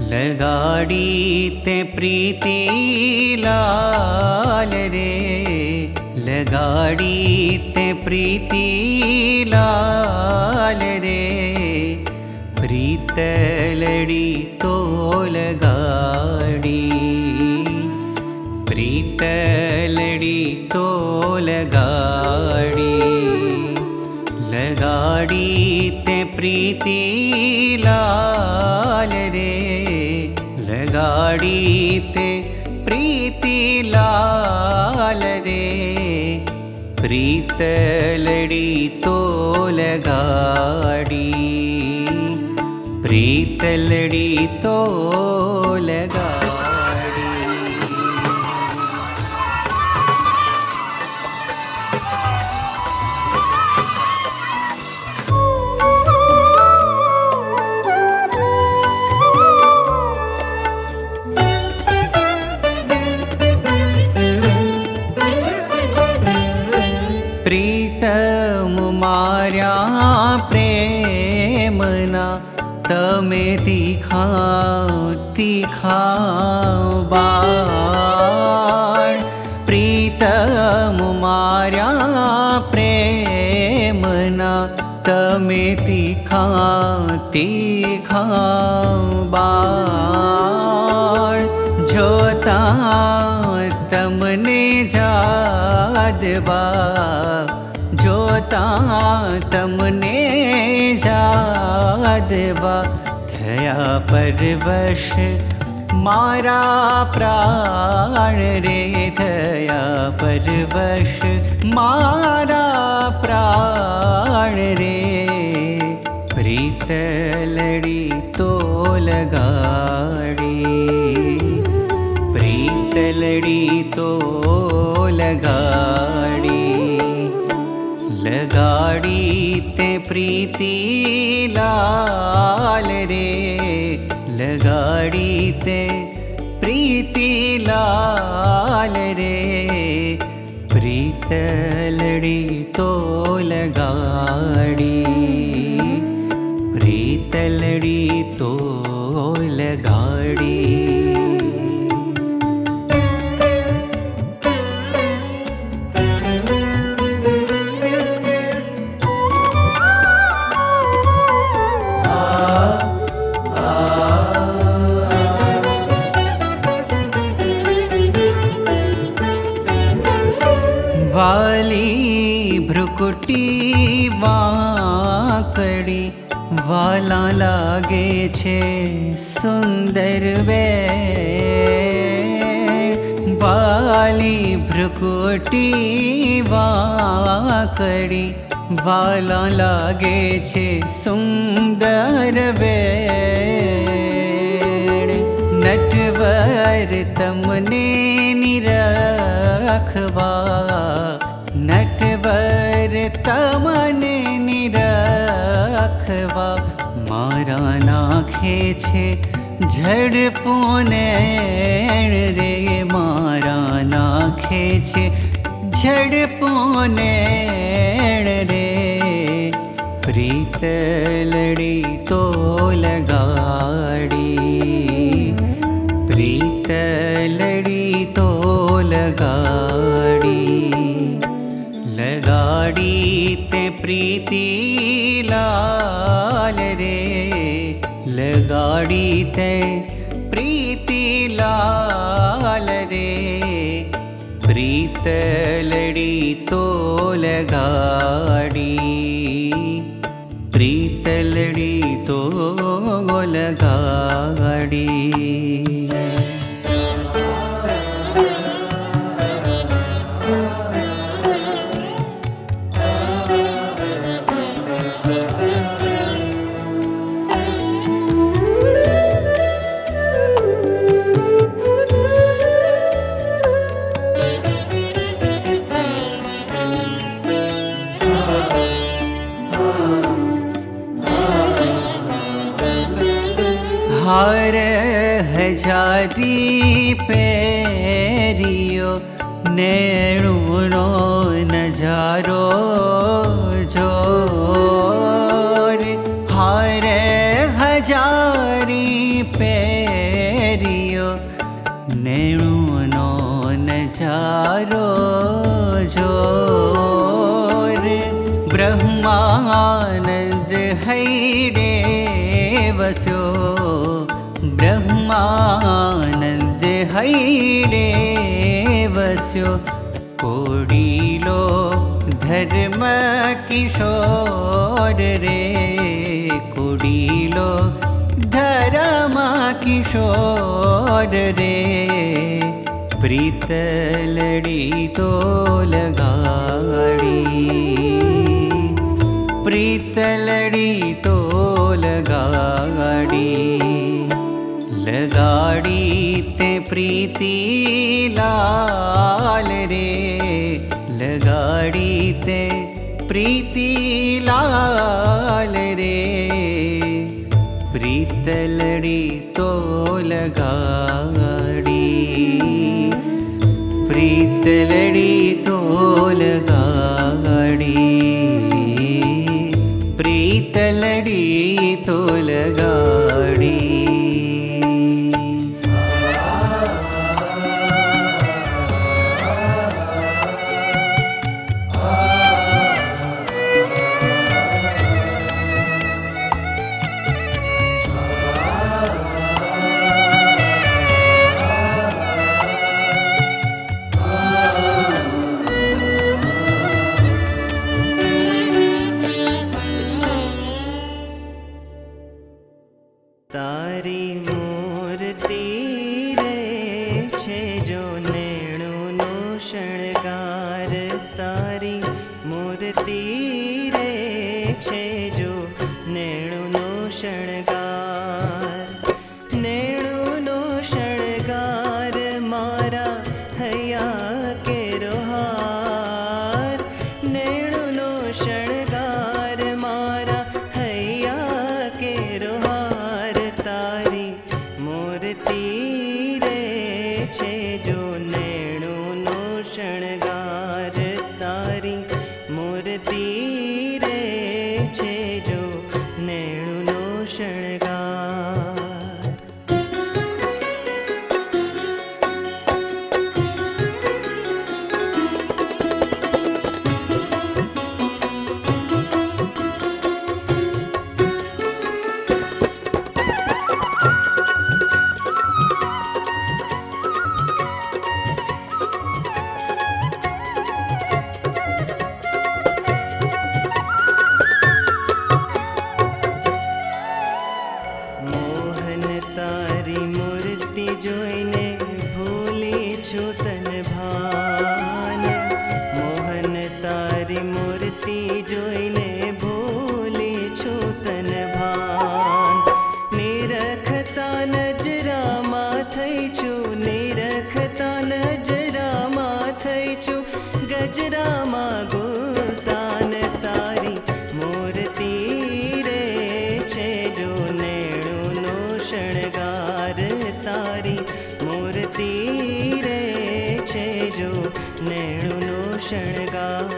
लगाड़ी ते प्रीति लाल रे, लगाड़ी ते प्रीति लाल रे, प्रीत लड़ी तो लगाड़ी, प्रीत लड़ी तो लगाड़ी, लगाड़ी ते प्रीति लाल रे, लगाड़ी ते प्रीति लाल रे, प्रीत लड़ी तो लगाड़ी, प्रीत लड़ी तो लगाड़ी। प्रीतम मार्या प्रेमना तमे तीखाओ तीखाओ बाण, प्रीतम मार्या प्रेमना तमे तीखाओ तीखाओ बाण, जोता तमने जादबा, जोता तमने जादबा, थया परवश मारा प्राण रे, थया परवश मारा प्राण रे, प्रीत लड़ी तो लगाड़ी, प्रीत लड़ी तो लगाड़ी, लगाड़ी ते प्रीति लाल रे, लगाड़ी ते प्रीति लाल रे, प्रीत लड़ी तो लगाड़ी, प्रीत लड़ी तो लगाड़ी। वाली भ्रुकुटी वाकड़ी, वाला लागे छे सुंदर वेण, वाली भ्रुकुटी वाकड़ी, वाला लागे छे सुंदर वेण, नटवर तमने निरखवा, नटवर तमने निरखवा, मारा नाखे छे झड़पोनेण रे, मारा नाखे छे झड़पोनेण रे, प्रीत लड़ी तो लगाड़ी, प्रीत लड़ी तो लगाड़ी, लगाड़ी ते प्रीति लाल रे, लगाड़ी ते प्रीति लाल रे, प्रीत लड़ी तो लगाड़ी, प्रीत लड़ी तो लगाड़ी। हार झारी पेरियो नेणुनो नजारो जोर हारे हजारी पेरियो नेणुनो नजारो जोर ब्रह्मानंद हैडे वस्यो ब्रह्मानंद हैडे वस्यो कोडीलो धर्म किशोर रे कोडीलो धर्म किशोर रे प्रीतलड़ी तो लगाड़ी प्रीतलड़ी तो लगाड़ी लगाड़ी ते प्रीति लाल रे लगाड़ी ते प्रीति लाल रे प्रीतलड़ी तो लगाड़ी प्रीतलड़ी तो लगाड़ी प्रीतलड़ी तो लगाड़ी तारी मूर्ति रे छे जो नेणुनो शणगार तारी मूर्ति रे छे जो नेणुनो शणगार नेणुनो शणगार मारा हैया केरो हार नेणुनो शणगार मारा हैया केरो हार तारी मूर्ति रे छे जो नेणुनो शणगार तारी मूर्ति रे छे जो नेणुनो शणगार मोहन तारी मूर्ति जोईने भूली छू तन भान मोहन तारी मूर्ति जोईने भूली छू तन भान निरखता नजरामा थई छू निरखता नजरामा थई छू गजरामा गुलतान तारी मूर्ति रे छे जो नेणुनो शणगार तारी मूर्ति रे छे जो नेणुनो शणगार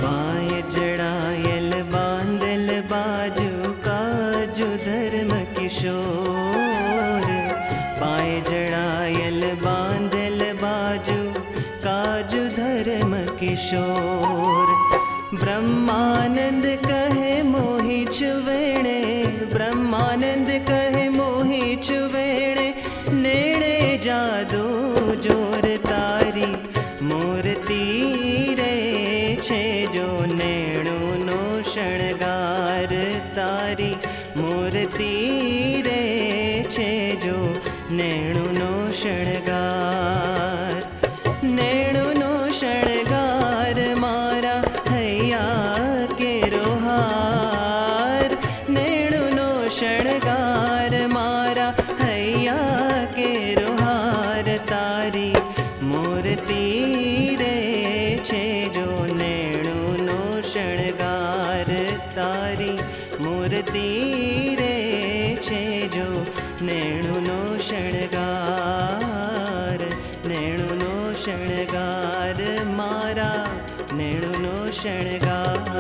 बाय जड़ायल बांदल बाजू काजू धर्म किशोर, बाय जड़ायल बांदल बाजू काजू धर्म किशोर। ब्रह्मानंद कहे मोहि छुवेणे, ब्रह्मानंद कहे मोहि छुवेणे, नेणे जादू जोर तारी मूर्ति रे छे जो, नेणु नो शणगार तारी मूर्ति रे छे जो, नेणु नो शणगार। नेणु नो शणगार मारा हैया केरो हार, नेणु नो शणगार मारा हैया केरो हार, तारी मूर्ति रे छे जो, नेणु नो शणगार तारी मूर्ति रे छे जो, नेणु नो शणगार, नेणु नो शणगार मारा, नेणु नो शणगार।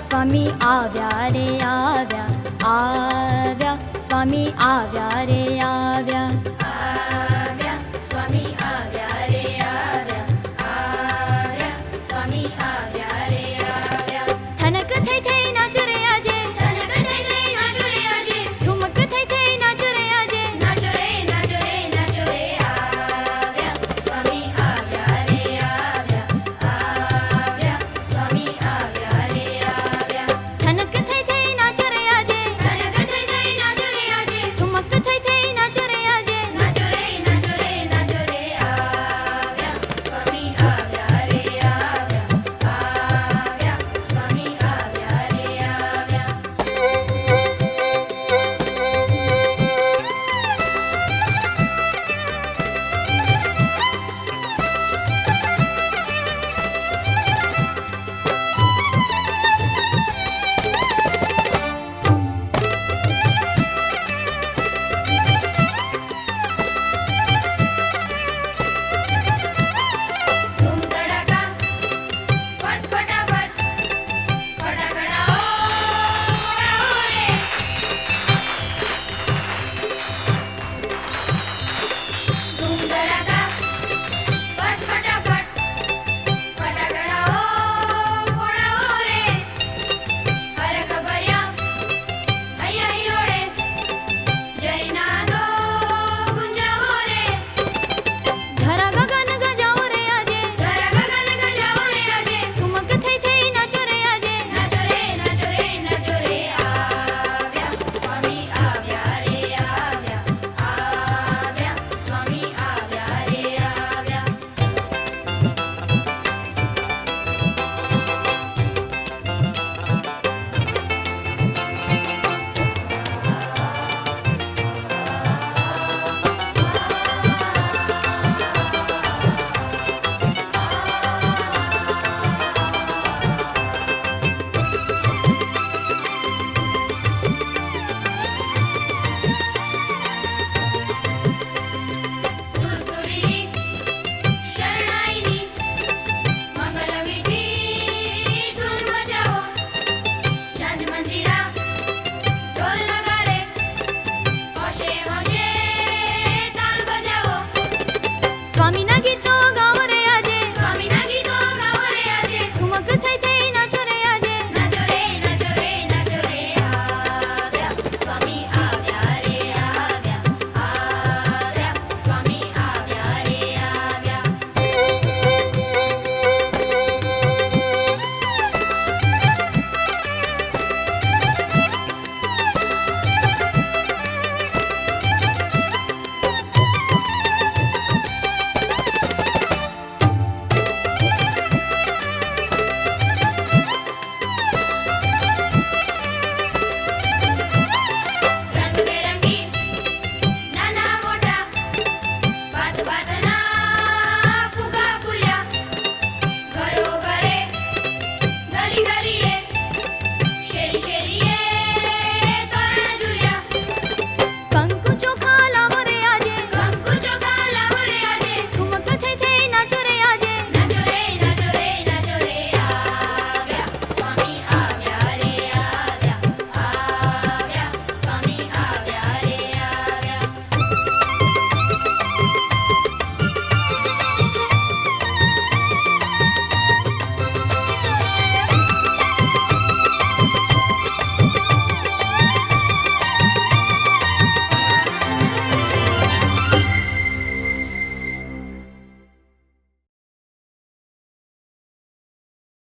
स्वामी आव्या रे आव्या, आव्या स्वामी आव्या रे आव्या, आव्या स्वामी आव्या